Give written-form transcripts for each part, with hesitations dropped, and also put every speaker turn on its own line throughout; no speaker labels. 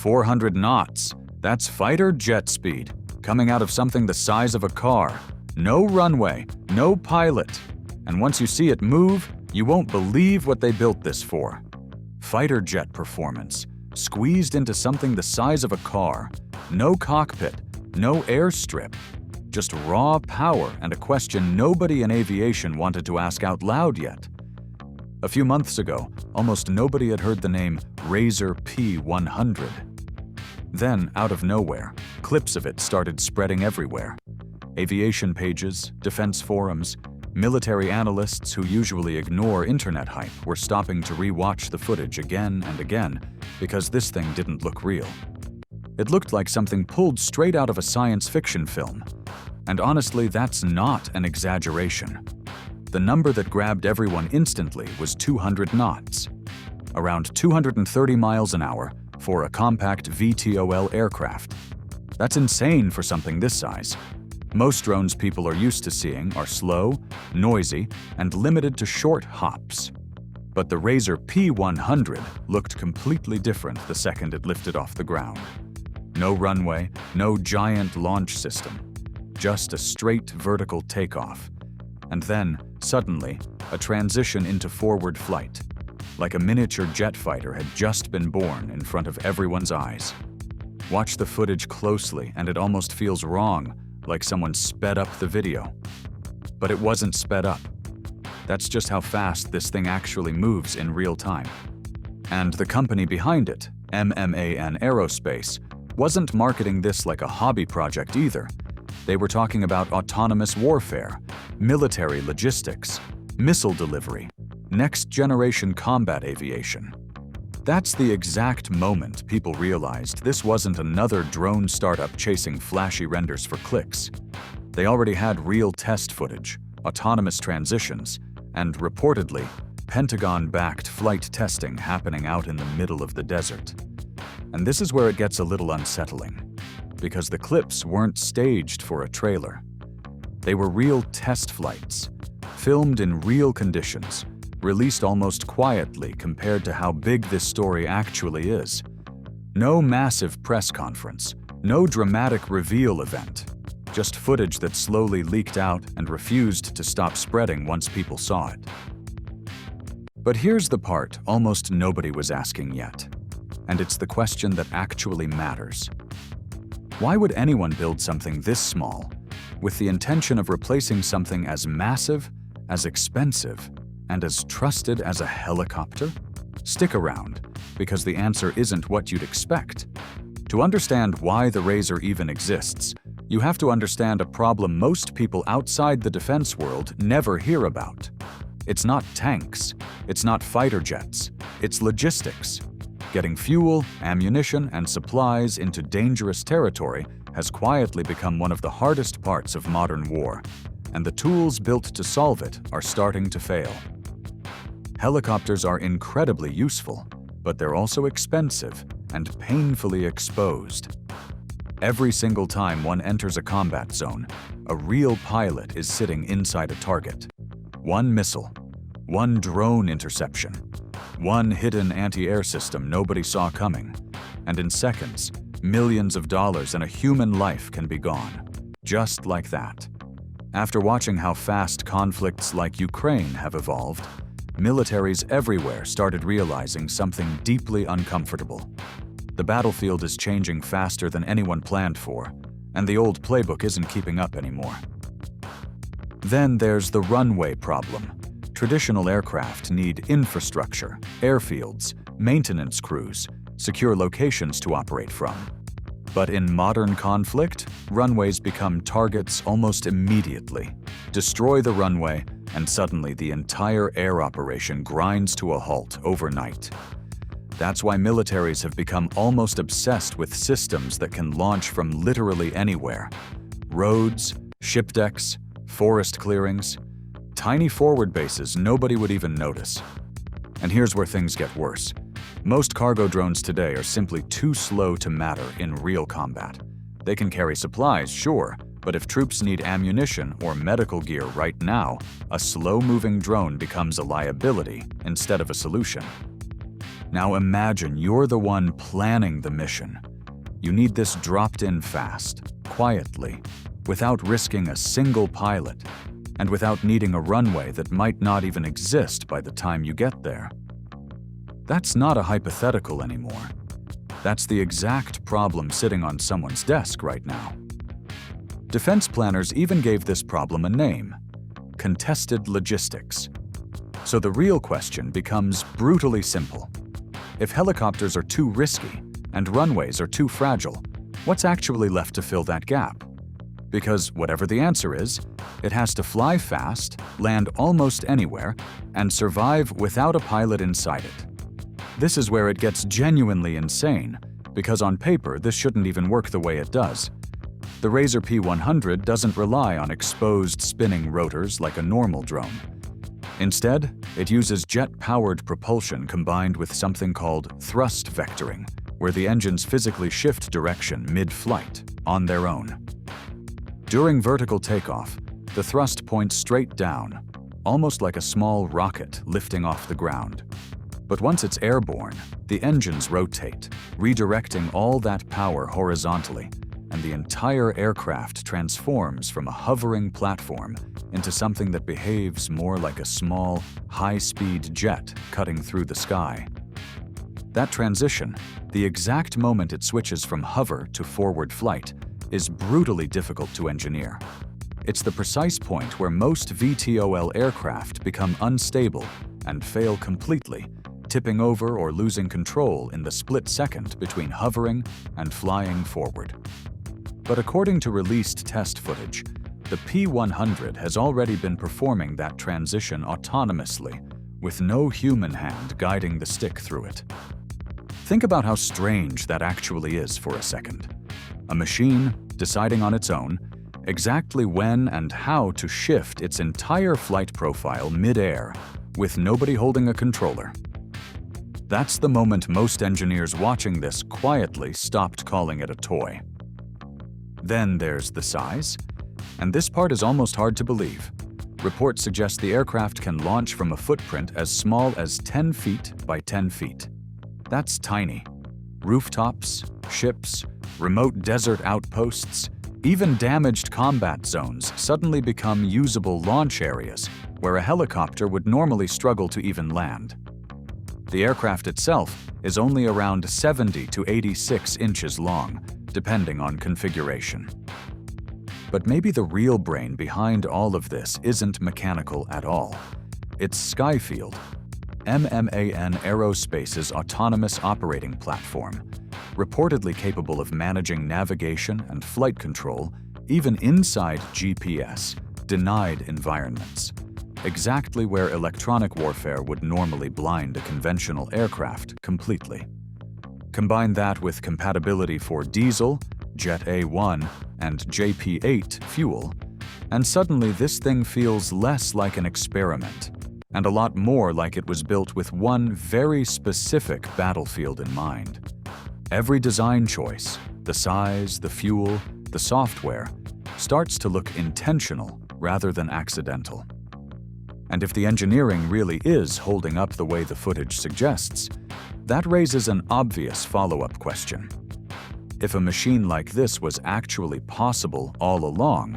400 knots. That's fighter jet speed, coming out of something the size of a car. No runway, no pilot. And once you see it move, you won't believe what they built this for. Fighter jet performance, squeezed into something the size of a car. No cockpit, no airstrip. Just raw power and a question nobody in aviation wanted to ask out loud yet. A few months ago, almost nobody had heard the name RAZOR P100. Then, out of nowhere, clips of it started spreading everywhere. Aviation pages, defense forums, military analysts who usually ignore internet hype were stopping to re-watch the footage again and again because this thing didn't look real. It looked like something pulled straight out of a science fiction film. And honestly, that's not an exaggeration. The number that grabbed everyone instantly was 200 knots, around 230 miles an hour for a compact VTOL aircraft. That's insane for something this size. Most drones people are used to seeing are slow, noisy, and limited to short hops. But the RAZOR P100 looked completely different the second it lifted off the ground. No runway, no giant launch system, just a straight vertical takeoff. And then, suddenly, a transition into forward flight, like a miniature jet fighter had just been born in front of everyone's eyes. Watch the footage closely and it almost feels wrong, like someone sped up the video. But it wasn't sped up. That's just how fast this thing actually moves in real time. And the company behind it, Mayman Aerospace, wasn't marketing this like a hobby project either. They were talking about autonomous warfare, military logistics, missile delivery, next-generation combat aviation. That's the exact moment people realized this wasn't another drone startup chasing flashy renders for clicks. They already had real test footage, autonomous transitions, and reportedly, Pentagon-backed flight testing happening out in the middle of the desert. And this is where it gets a little unsettling, because the clips weren't staged for a trailer. They were real test flights, filmed in real conditions, released almost quietly compared to how big this story actually is. No massive press conference, no dramatic reveal event, just footage that slowly leaked out and refused to stop spreading once people saw it. But here's the part almost nobody was asking yet, and it's the question that actually matters. Why would anyone build something this small with the intention of replacing something as massive, as expensive, and as trusted as a helicopter? Stick around, because the answer isn't what you'd expect. To understand why the RAZOR even exists, you have to understand a problem most people outside the defense world never hear about. It's not tanks, it's not fighter jets, it's logistics. Getting fuel, ammunition, and supplies into dangerous territory has quietly become one of the hardest parts of modern war, and the tools built to solve it are starting to fail. Helicopters are incredibly useful, but they're also expensive and painfully exposed. Every single time one enters a combat zone, a real pilot is sitting inside a target. One missile, one drone interception, one hidden anti-air system nobody saw coming, and in seconds, millions of dollars and a human life can be gone, just like that. After watching how fast conflicts like Ukraine have evolved, militaries everywhere started realizing something deeply uncomfortable. The battlefield is changing faster than anyone planned for, and the old playbook isn't keeping up anymore. Then there's the runway problem. Traditional aircraft need infrastructure, airfields, maintenance crews, secure locations to operate from. But in modern conflict, runways become targets almost immediately. Destroy the runway, and suddenly the entire air operation grinds to a halt overnight. That's why militaries have become almost obsessed with systems that can launch from literally anywhere. Roads, ship decks, forest clearings, tiny forward bases nobody would even notice. And here's where things get worse. Most cargo drones today are simply too slow to matter in real combat. They can carry supplies, sure, but if troops need ammunition or medical gear right now, a slow-moving drone becomes a liability instead of a solution. Now imagine you're the one planning the mission. You need this dropped in fast, quietly, without risking a single pilot, and without needing a runway that might not even exist by the time you get there. That's not a hypothetical anymore. That's the exact problem sitting on someone's desk right now. Defense planners even gave this problem a name: contested logistics. So the real question becomes brutally simple. If helicopters are too risky and runways are too fragile, what's actually left to fill that gap? Because whatever the answer is, it has to fly fast, land almost anywhere, and survive without a pilot inside it. This is where it gets genuinely insane, because on paper this shouldn't even work the way it does. The RAZOR P100 doesn't rely on exposed spinning rotors like a normal drone. Instead, it uses jet-powered propulsion combined with something called thrust vectoring, where the engines physically shift direction mid-flight on their own. During vertical takeoff, the thrust points straight down, almost like a small rocket lifting off the ground. But once it's airborne, the engines rotate, redirecting all that power horizontally, and the entire aircraft transforms from a hovering platform into something that behaves more like a small, high-speed jet cutting through the sky. That transition, the exact moment it switches from hover to forward flight, is brutally difficult to engineer. It's the precise point where most VTOL aircraft become unstable and fail completely, tipping over or losing control in the split second between hovering and flying forward. But according to released test footage, the P100 has already been performing that transition autonomously, with no human hand guiding the stick through it. Think about how strange that actually is for a second. A machine deciding on its own exactly when and how to shift its entire flight profile mid-air, with nobody holding a controller. That's the moment most engineers watching this quietly stopped calling it a toy. Then there's the size, and this part is almost hard to believe. Reports suggest the aircraft can launch from a footprint as small as 10 feet by 10 feet. That's tiny. Rooftops, ships, remote desert outposts, even damaged combat zones suddenly become usable launch areas where a helicopter would normally struggle to even land. The aircraft itself is only around 70 to 86 inches long, depending on configuration. But maybe the real brain behind all of this isn't mechanical at all. It's Skyfield, Mayman Aerospace's autonomous operating platform, reportedly capable of managing navigation and flight control even inside GPS-denied environments, exactly where electronic warfare would normally blind a conventional aircraft completely. Combine that with compatibility for diesel, Jet A1, and JP8 fuel, and suddenly this thing feels less like an experiment, and a lot more like it was built with one very specific battlefield in mind. Every design choice, the size, the fuel, the software, starts to look intentional rather than accidental. And if the engineering really is holding up the way the footage suggests, that raises an obvious follow-up question. If a machine like this was actually possible all along,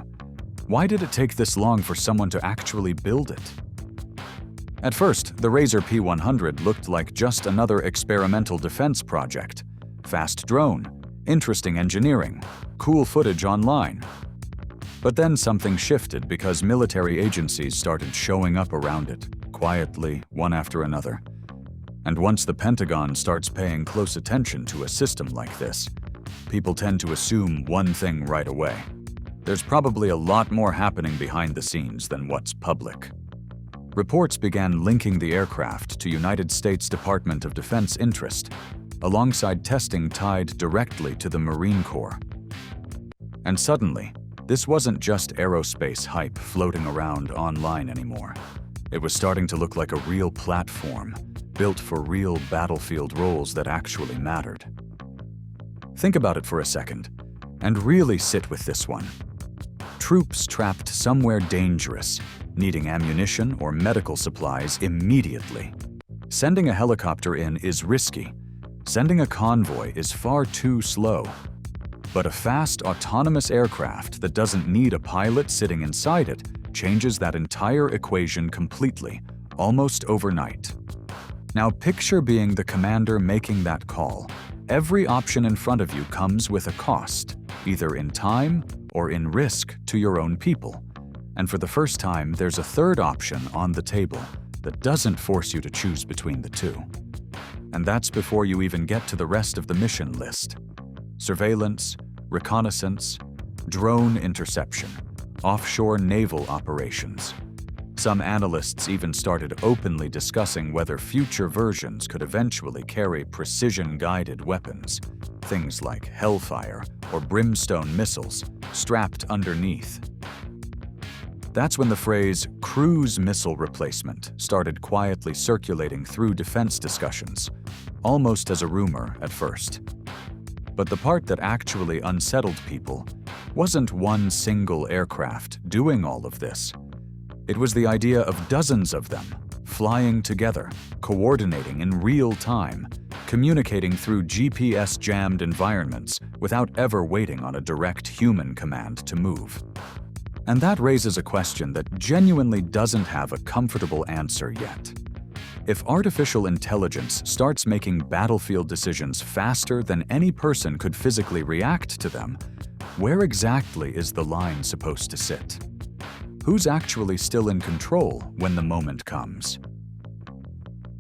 why did it take this long for someone to actually build it? At first, the RAZOR P100 looked like just another experimental defense project. Fast drone, interesting engineering, cool footage online. But then something shifted because military agencies started showing up around it, quietly, one after another. And once the Pentagon starts paying close attention to a system like this, people tend to assume one thing right away. There's probably a lot more happening behind the scenes than what's public. Reports began linking the aircraft to United States Department of Defense interest, alongside testing tied directly to the Marine Corps. And suddenly, this wasn't just aerospace hype floating around online anymore. It was starting to look like a real platform, built for real battlefield roles that actually mattered. Think about it for a second, and really sit with this one. Troops trapped somewhere dangerous, needing ammunition or medical supplies immediately. Sending a helicopter in is risky. Sending a convoy is far too slow. But a fast, autonomous aircraft that doesn't need a pilot sitting inside it changes that entire equation completely, almost overnight. Now picture being the commander making that call. Every option in front of you comes with a cost, either in time or in risk to your own people. And for the first time, there's a third option on the table that doesn't force you to choose between the two. And that's before you even get to the rest of the mission list. Surveillance, reconnaissance, drone interception, offshore naval operations. Some analysts even started openly discussing whether future versions could eventually carry precision-guided weapons, things like Hellfire or Brimstone missiles, strapped underneath. That's when the phrase cruise missile replacement started quietly circulating through defense discussions, almost as a rumor at first. But the part that actually unsettled people wasn't one single aircraft doing all of this. It was the idea of dozens of them, flying together, coordinating in real time, communicating through GPS-jammed environments without ever waiting on a direct human command to move. And that raises a question that genuinely doesn't have a comfortable answer yet. If artificial intelligence starts making battlefield decisions faster than any person could physically react to them, where exactly is the line supposed to sit? Who's actually still in control when the moment comes?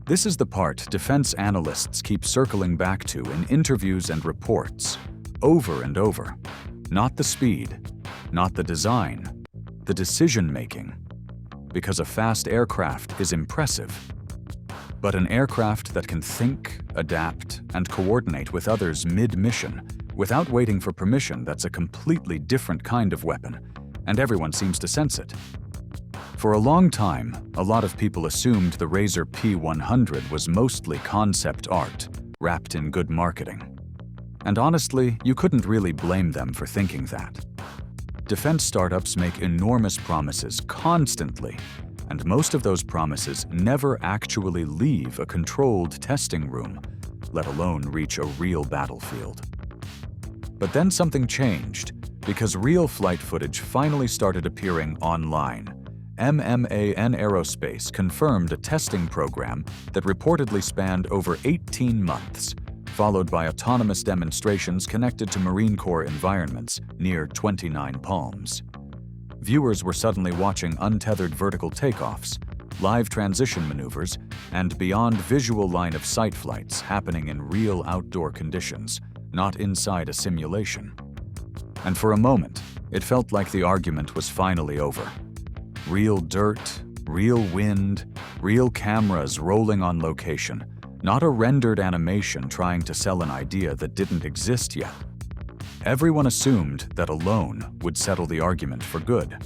This is the part defense analysts keep circling back to in interviews and reports, over and over. Not the speed, not the design, the decision-making. Because a fast aircraft is impressive. But an aircraft that can think, adapt, and coordinate with others mid-mission, without waiting for permission, that's a completely different kind of weapon, and everyone seems to sense it. For a long time, a lot of people assumed the RAZOR P100 was mostly concept art, wrapped in good marketing. And honestly, you couldn't really blame them for thinking that. Defense startups make enormous promises constantly, and most of those promises never actually leave a controlled testing room, let alone reach a real battlefield. But then something changed, because real flight footage finally started appearing online. MMA and Aerospace confirmed a testing program that reportedly spanned over 18 months, followed by autonomous demonstrations connected to Marine Corps environments near 29 Palms. Viewers were suddenly watching untethered vertical takeoffs, live transition maneuvers, and beyond visual line-of-sight flights happening in real outdoor conditions, not inside a simulation. And for a moment, it felt like the argument was finally over. Real dirt, real wind, real cameras rolling on location, not a rendered animation trying to sell an idea that didn't exist yet. Everyone assumed that alone would settle the argument for good.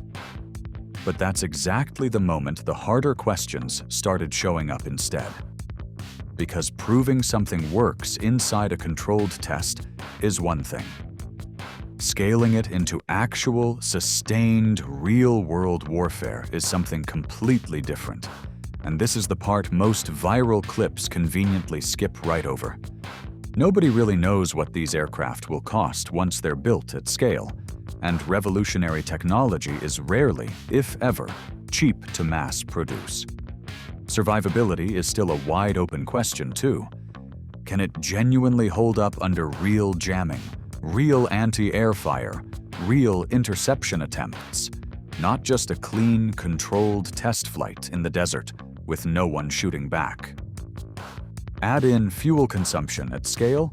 But that's exactly the moment the harder questions started showing up instead. Because proving something works inside a controlled test is one thing. Scaling it into actual, sustained, real-world warfare is something completely different. And this is the part most viral clips conveniently skip right over. Nobody really knows what these aircraft will cost once they're built at scale, and revolutionary technology is rarely, if ever, cheap to mass produce. Survivability is still a wide-open question, too. Can it genuinely hold up under real jamming, real anti-air fire, real interception attempts, not just a clean, controlled test flight in the desert with no one shooting back? Add in fuel consumption at scale,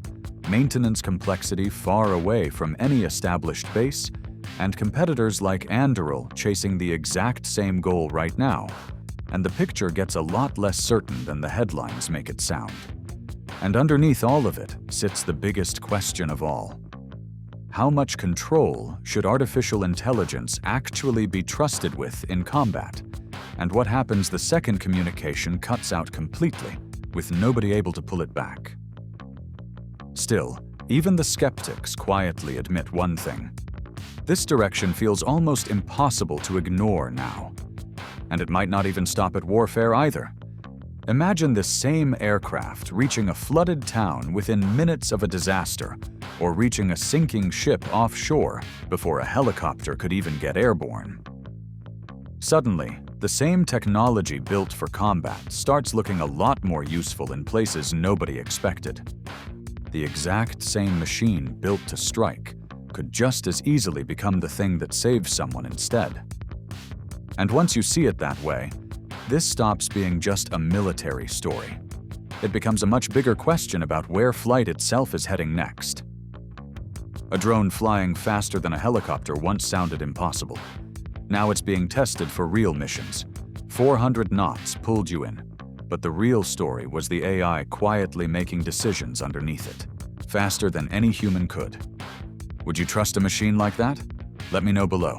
maintenance complexity far away from any established base, and competitors like Anduril chasing the exact same goal right now, and the picture gets a lot less certain than the headlines make it sound. And underneath all of it sits the biggest question of all. How much control should artificial intelligence actually be trusted with in combat? And what happens the second communication cuts out completely, with nobody able to pull it back? Still, even the skeptics quietly admit one thing. This direction feels almost impossible to ignore now. And it might not even stop at warfare either. Imagine this same aircraft reaching a flooded town within minutes of a disaster, or reaching a sinking ship offshore before a helicopter could even get airborne. Suddenly, the same technology built for combat starts looking a lot more useful in places nobody expected. The exact same machine built to strike could just as easily become the thing that saves someone instead. And once you see it that way, this stops being just a military story. It becomes a much bigger question about where flight itself is heading next. A drone flying faster than a helicopter once sounded impossible. Now it's being tested for real missions. 400 knots pulled you in, but the real story was the AI quietly making decisions underneath it, faster than any human could. Would you trust a machine like that? Let me know below.